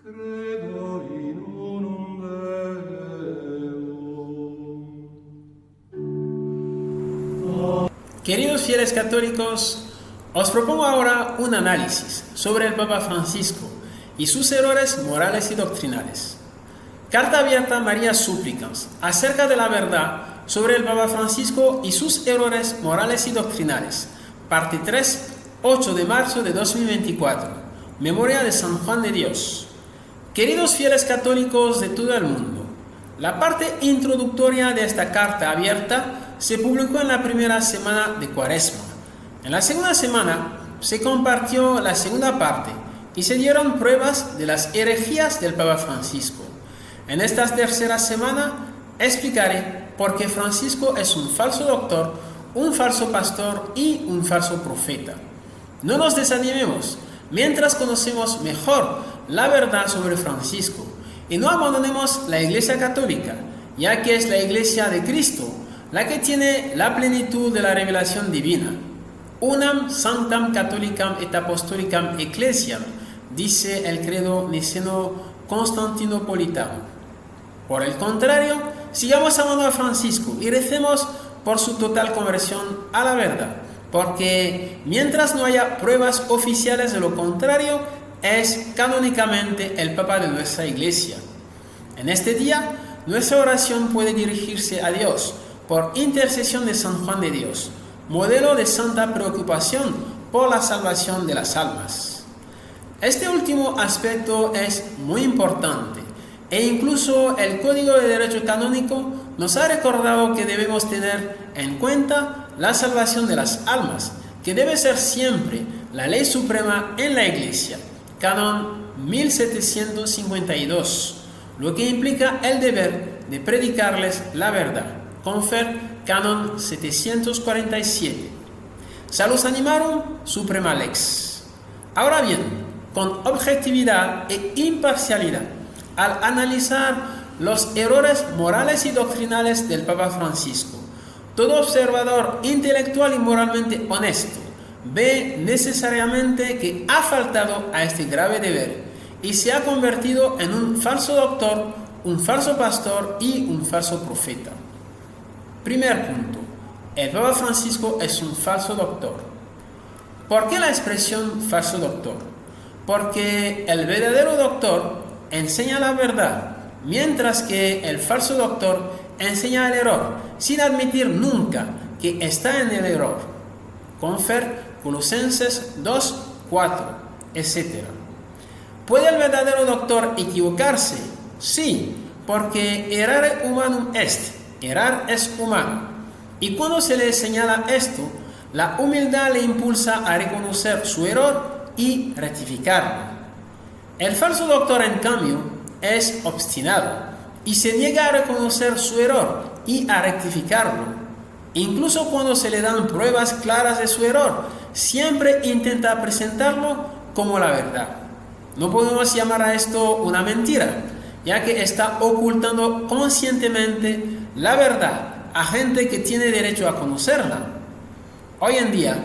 Credo in unum Deum. Queridos fieles católicos, os propongo ahora un análisis sobre el Papa Francisco y sus errores morales y doctrinales. Carta abierta María Súplicas acerca de la verdad sobre el Papa Francisco y sus errores morales y doctrinales. Parte 3, 8 de marzo de 2024. Memoria de San Juan de Dios. Queridos fieles católicos de todo el mundo, la parte introductoria de esta carta abierta se publicó en la primera semana de Cuaresma. En la segunda semana se compartió la segunda parte y se dieron pruebas de las herejías del Papa Francisco. En esta tercera semana explicaré por qué Francisco es un falso doctor, un falso pastor y un falso profeta. No nos desanimemos mientras conocemos mejor la verdad sobre Francisco y no abandonemos la Iglesia Católica, ya que es la Iglesia de Cristo la que tiene la plenitud de la revelación divina. Unam sanctam catholicam et apostolicam ecclesiam, dice el credo niceno-constantinopolitano. Por el contrario, sigamos amando a Francisco y recemos por su total conversión a la verdad, porque mientras no haya pruebas oficiales de lo contrario, es canónicamente el Papa de nuestra Iglesia. En este día, nuestra oración puede dirigirse a Dios por intercesión de San Juan de Dios, modelo de santa preocupación por la salvación de las almas. Este último aspecto es muy importante e incluso el Código de Derecho Canónico nos ha recordado que debemos tener en cuenta la salvación de las almas, que debe ser siempre la ley suprema en la Iglesia. Canon 1752, lo que implica el deber de predicarles la verdad. Confer Canon 747. Salus animarum suprema lex. Ahora bien, con objetividad e imparcialidad, al analizar los errores morales y doctrinales del Papa Francisco, todo observador intelectual y moralmente honesto ve necesariamente que ha faltado a este grave deber y se ha convertido en un falso doctor, un falso pastor y un falso profeta. Primer punto, el Papa Francisco es un falso doctor. ¿Por qué la expresión falso doctor? Porque el verdadero doctor enseña la verdad, mientras que el falso doctor enseña el error, sin admitir nunca que está en el error. Confer Colosenses 2, 4, etc. ¿Puede el verdadero doctor equivocarse? Sí, porque errare humanum est, errar es humano. Y cuando se le señala esto, la humildad le impulsa a reconocer su error y rectificarlo. El falso doctor, en cambio, es obstinado y se niega a reconocer su error y a rectificarlo. Incluso cuando se le dan pruebas claras de su error, siempre intenta presentarlo como la verdad. No podemos llamar a esto una mentira, ya que está ocultando conscientemente la verdad a gente que tiene derecho a conocerla. Hoy en día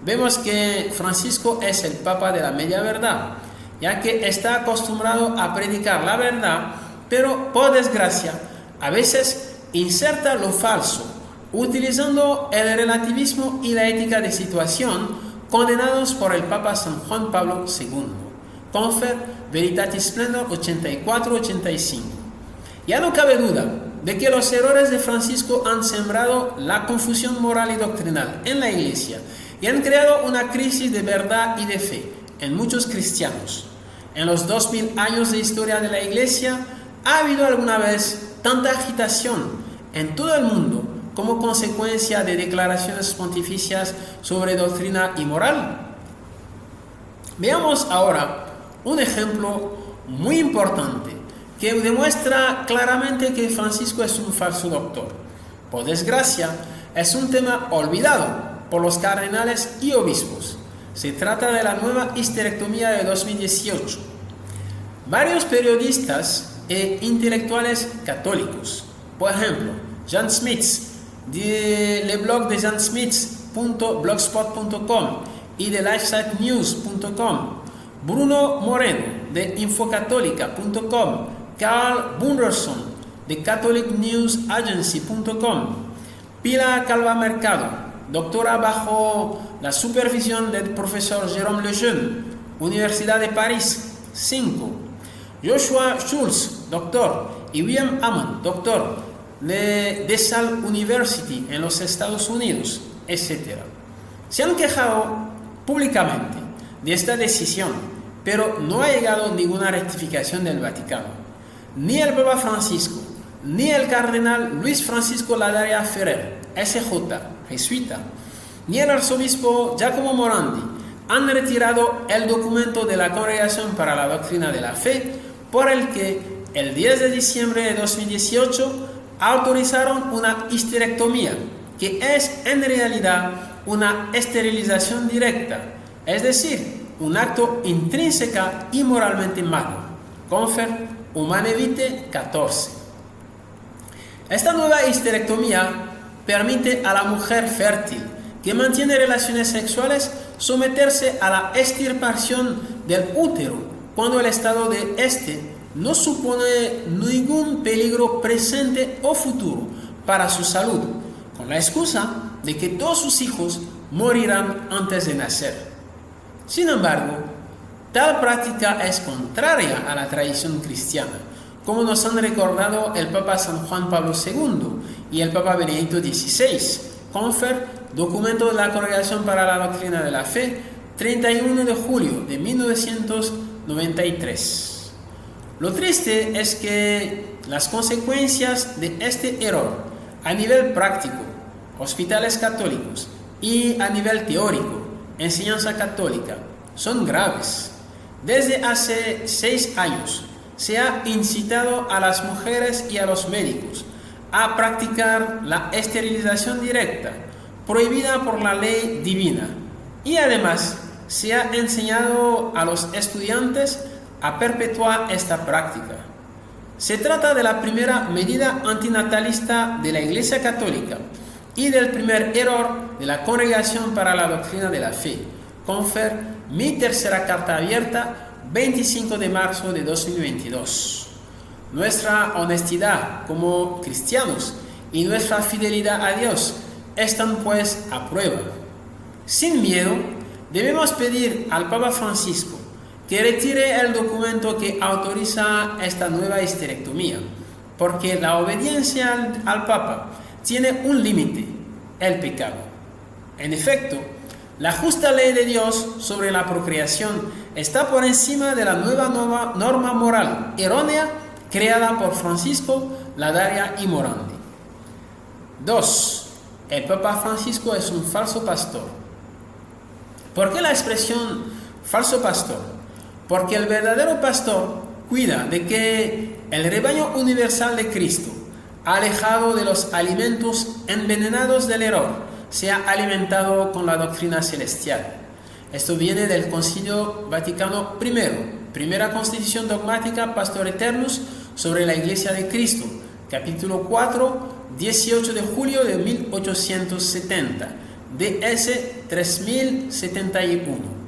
vemos que Francisco es el Papa de la media verdad, ya que está acostumbrado a predicar la verdad, pero por desgracia a veces inserta lo falso, utilizando el relativismo y la ética de situación condenados por el Papa San Juan Pablo II. Confer Veritatis Splendor 84-85. Ya no cabe duda de que los errores de Francisco han sembrado la confusión moral y doctrinal en la Iglesia y han creado una crisis de verdad y de fe en muchos cristianos. En los 2000 años de historia de la Iglesia, ¿ha habido alguna vez tanta agitación en todo el mundo como consecuencia de declaraciones pontificias sobre doctrina y moral? Veamos ahora un ejemplo muy importante que demuestra claramente que Francisco es un falso doctor. Por desgracia, es un tema olvidado por los cardenales y obispos. Se trata de la nueva histerectomía de 2018. Varios periodistas e intelectuales católicos, por ejemplo, Jan Smits, del blog de jansmits.blogspot.com y de lifesitenews.com, Bruno Moreno, de infocatólica.com, Carl Bunderson de catholicnewsagency.com, Pilar Calva Mercado, doctora bajo la supervisión del profesor Jérôme Lejeune, Universidad de París, 5. Joshua Schultz, doctor, y William Hammond, doctor, de DeSalle University en los Estados Unidos, etc. Se han quejado públicamente de esta decisión, pero no ha llegado ninguna rectificación del Vaticano. Ni el Papa Francisco, ni el cardenal Luis Francisco Ladaria Ferrer, SJ, jesuita, ni el arzobispo Giacomo Morandi han retirado el documento de la Congregación para la Doctrina de la Fe, por el que el 10 de diciembre de 2018 autorizaron una histerectomía, que es en realidad una esterilización directa, es decir, un acto intrínseca y moralmente malo. Confer Humane Vitae 14. Esta nueva histerectomía permite a la mujer fértil que mantiene relaciones sexuales someterse a la extirpación del útero cuando el estado de este no supone ningún peligro presente o futuro para su salud, con la excusa de que todos sus hijos morirán antes de nacer. Sin embargo, tal práctica es contraria a la tradición cristiana, como nos han recordado el Papa San Juan Pablo II y el Papa Benedicto XVI. Confer, documento de la Congregación para la Doctrina de la Fe, 31 de julio de 1993. Lo triste es que las consecuencias de este error a nivel práctico, hospitales católicos, y a nivel teórico, enseñanza católica, son graves. Desde hace 6 años se ha incitado a las mujeres y a los médicos a practicar la esterilización directa, prohibida por la ley divina, y además se ha enseñado a los estudiantes a perpetuar esta práctica. Se trata de la primera medida antinatalista de la Iglesia Católica y del primer error de la Congregación para la Doctrina de la Fe. Confer mi tercera carta abierta, 25 de marzo de 2022. Nuestra honestidad como cristianos y nuestra fidelidad a Dios están pues a prueba. Sin miedo, debemos pedir al Papa Francisco que retire el documento que autoriza esta nueva histerectomía, porque la obediencia al Papa tiene un límite, el pecado. En efecto, la justa ley de Dios sobre la procreación está por encima de la nueva norma moral errónea creada por Francisco, Ladaria y Morandi. 2. El Papa Francisco es un falso pastor. ¿Por qué la expresión falso pastor? Porque el verdadero pastor cuida de que el rebaño universal de Cristo, alejado de los alimentos envenenados del error, sea alimentado con la doctrina celestial. Esto viene del Concilio Vaticano I, Primera Constitución Dogmática Pastor Eternus sobre la Iglesia de Cristo, capítulo 4, 18 de julio de 1870, DS 3071.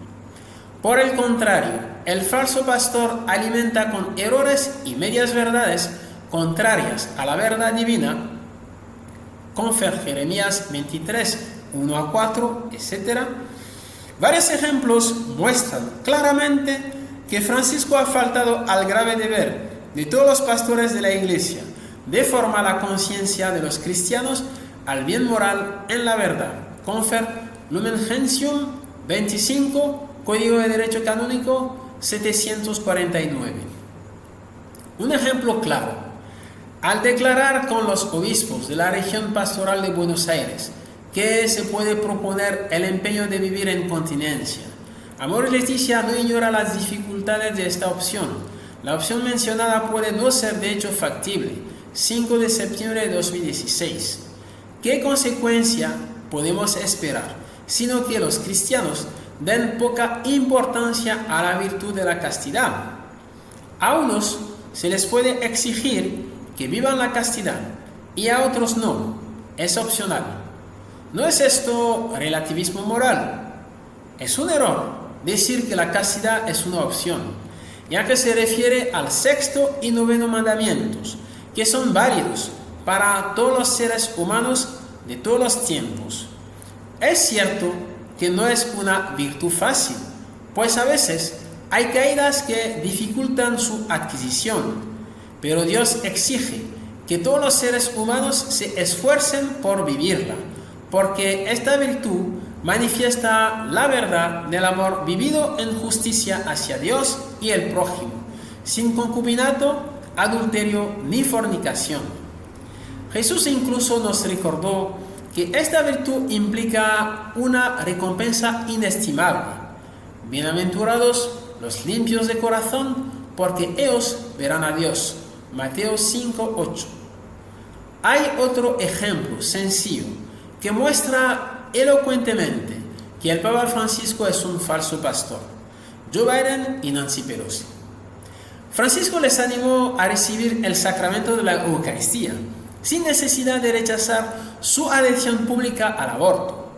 Por el contrario, el falso pastor alimenta con errores y medias verdades contrarias a la verdad divina. Confer Jeremías 23, 1 a 4, etc. Varios ejemplos muestran claramente que Francisco ha faltado al grave deber de todos los pastores de la Iglesia de formar la conciencia de los cristianos al bien moral en la verdad. Confer Lumen Gentium 25, Código de Derecho Canónico 749. Un ejemplo claro: al declarar con los obispos de la región pastoral de Buenos Aires que se puede proponer el empeño de vivir en continencia, Amoris Laetitia no ignora las dificultades de esta opción. La opción mencionada puede no ser de hecho factible. 5 de septiembre de 2016. ¿Qué consecuencia podemos esperar? Sino que los cristianos den poca importancia a la virtud de la castidad. A unos se les puede exigir que vivan la castidad y a otros no, es opcional. ¿No es esto relativismo moral? Es un error decir que la castidad es una opción. ya que se refiere al sexto y noveno mandamientos, que son válidos para todos los seres humanos de todos los tiempos. Es cierto que no es una virtud fácil, pues a veces hay caídas que dificultan su adquisición, pero Dios exige que todos los seres humanos se esfuercen por vivirla, porque esta virtud manifiesta la verdad del amor vivido en justicia hacia Dios y el prójimo, sin concubinato, adulterio ni fornicación. Jesús incluso nos recordó que esta virtud implica una recompensa inestimable. Bienaventurados los limpios de corazón, porque ellos verán a Dios. Mateo 5:8. Hay otro ejemplo sencillo que muestra elocuentemente que el Papa Francisco es un falso pastor. Joe Biden y Nancy Pelosi. Francisco les animó a recibir el sacramento de la Eucaristía, sin necesidad de rechazar su adhesión pública al aborto.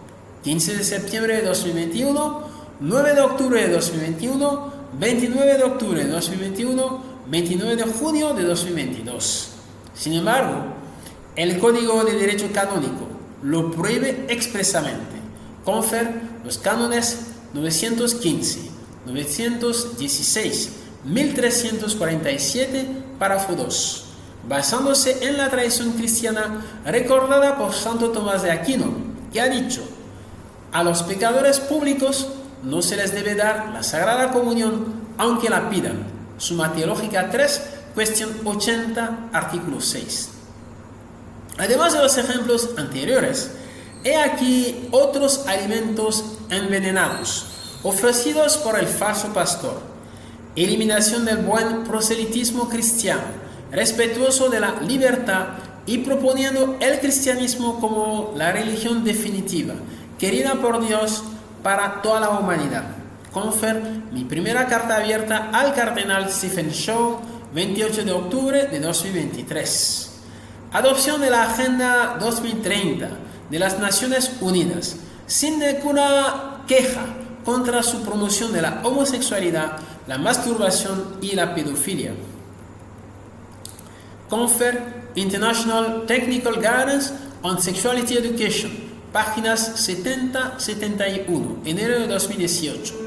15 de septiembre de 2021, 9 de octubre de 2021, 29 de octubre de 2021, 29 de junio de 2022. Sin embargo, el Código de Derecho Canónico lo prohíbe expresamente. Confer los cánones 915, 916, 1347, párrafo 2, basándose en la tradición cristiana recordada por Santo Tomás de Aquino, que ha dicho: a los pecadores públicos no se les debe dar la Sagrada Comunión, aunque la pidan. Suma Teológica 3, cuestión 80, artículo 6. Además de los ejemplos anteriores, he aquí otros alimentos envenenados ofrecidos por el falso pastor. Eliminación del buen proselitismo cristiano, respetuoso de la libertad y proponiendo el cristianismo como la religión definitiva, querida por Dios para toda la humanidad. Confer mi primera carta abierta al cardenal Stephen Shaw, 28 de octubre de 2023. Adopción de la Agenda 2030 de las Naciones Unidas, sin ninguna queja contra su promoción de la homosexualidad, la masturbación y la pedofilia. Confer International Technical Guidance on Sexuality Education, páginas 70-71, enero de 2018.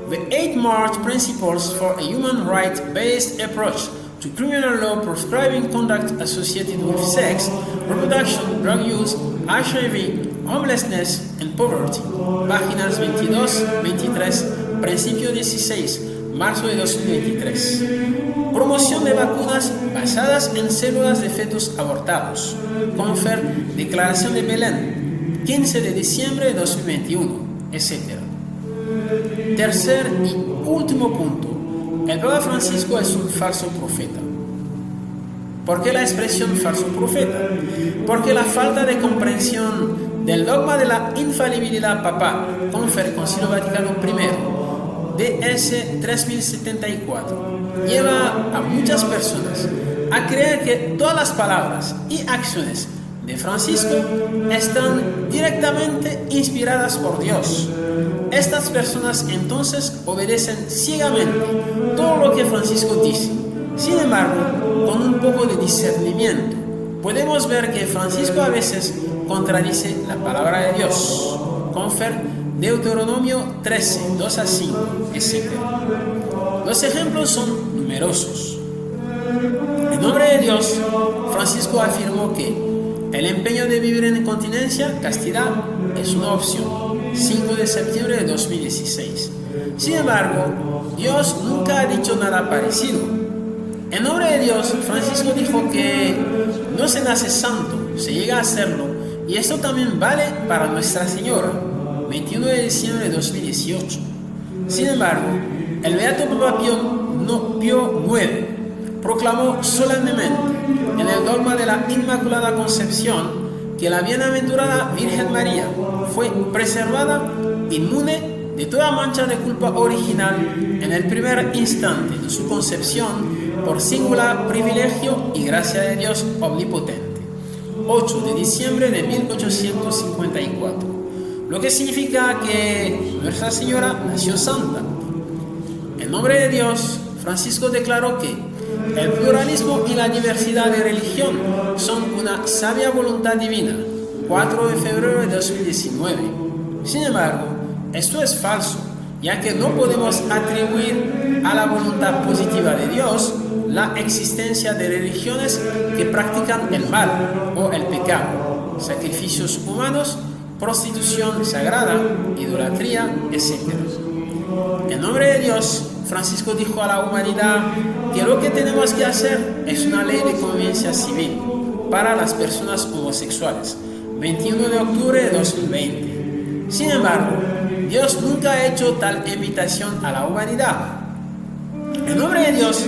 The 8 March Principles for a Human Rights-Based Approach to Criminal Law Prescribing Conduct Associated with Sex, Reproduction, Drug Use, HIV, Homelessness and Poverty, páginas 22-23, principio 16, marzo de 2023. Promoción de vacunas basadas en células de fetos abortados. Confer Declaración de Belén, 15 de diciembre de 2021, etc. Tercer y último punto. El Papa Francisco es un falso profeta. ¿Por qué la expresión falso profeta? Porque la falta de comprensión del dogma de la infalibilidad papal, Confer Concilio Vaticano I, DS 3074, lleva a muchas personas a creer que todas las palabras y acciones de Francisco están directamente inspiradas por Dios. Estas personas entonces obedecen ciegamente todo lo que Francisco dice. Sin embargo, con un poco de discernimiento, podemos ver que Francisco a veces contradice la palabra de Dios. Confer Deuteronomio 13, 2 a 5, etc. Los ejemplos son numerosos. En nombre de Dios, Francisco afirmó que el empeño de vivir en continencia, castidad, es una opción. 5 de septiembre de 2016. Sin embargo, Dios nunca ha dicho nada parecido. En nombre de Dios, Francisco dijo que no se nace santo, se llega a serlo, y esto también vale para Nuestra Señora. 21 de diciembre de 2018. Sin embargo, el Beato Papa Pío IX proclamó solemnemente en el dogma de la Inmaculada Concepción que la bienaventurada Virgen María fue preservada inmune de toda mancha de culpa original en el primer instante de su concepción por singular privilegio y gracia de Dios omnipotente. 8 de diciembre de 1854, lo que significa que Nuestra Señora nació santa. En nombre de Dios, Francisco declaró que el pluralismo y la diversidad de religión son una sabia voluntad divina, 4 de febrero de 2019. Sin embargo, esto es falso, ya que no podemos atribuir a la voluntad positiva de Dios la existencia de religiones que practican el mal o el pecado, sacrificios humanos, prostitución sagrada, idolatría, etc. En nombre de Dios, Francisco dijo a la humanidad que lo que tenemos que hacer es una ley de convivencia civil para las personas homosexuales, 21 de octubre de 2020. Sin embargo, Dios nunca ha hecho tal invitación a la humanidad. En nombre de Dios,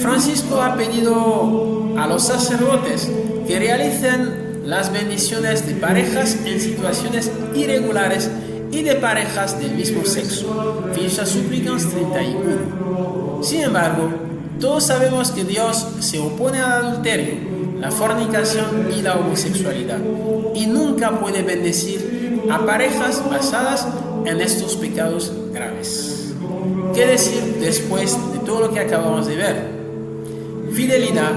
Francisco ha pedido a los sacerdotes que realicen las bendiciones de parejas en situaciones irregulares y de parejas del mismo sexo. Ficha Supplicans 31. Sin embargo, todos sabemos que Dios se opone al adulterio, la fornicación y la homosexualidad, y nunca puede bendecir a parejas basadas en estos pecados graves. ¿Qué decir después de todo lo que acabamos de ver? Fidelidad,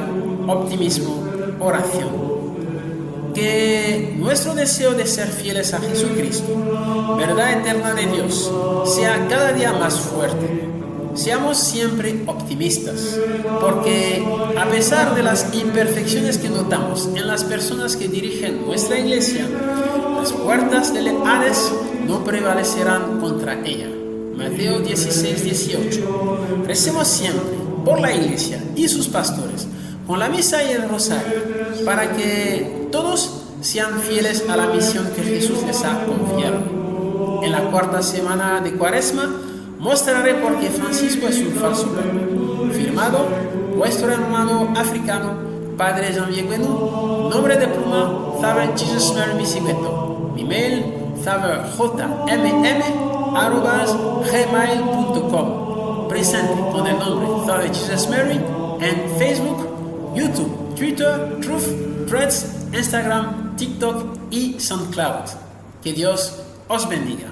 optimismo, oración. Que nuestro deseo de ser fieles a Jesucristo, verdad eterna de Dios, sea cada día más fuerte. Seamos siempre optimistas, porque a pesar de las imperfecciones que notamos en las personas que dirigen nuestra iglesia, las puertas del Hades no prevalecerán contra ella. Mateo 16, 18. Recemos siempre por la iglesia y sus pastores, con la misa y el rosario, para que todos sean fieles a la misión que Jesús les ha confiado. En la cuarta semana de Cuaresma mostraré por qué Francisco es un falso papa. Firmado, vuestro hermano africano, Padre Janvier Guénou, nombre de pluma, Father Jesus Mary Bicicleto. Mi mail, fatherjmm@gmail.com. Presente con el nombre Father Jesus Mary en Facebook, YouTube, Twitter, Truth, Threads, Instagram, TikTok y SoundCloud. Que Dios os bendiga.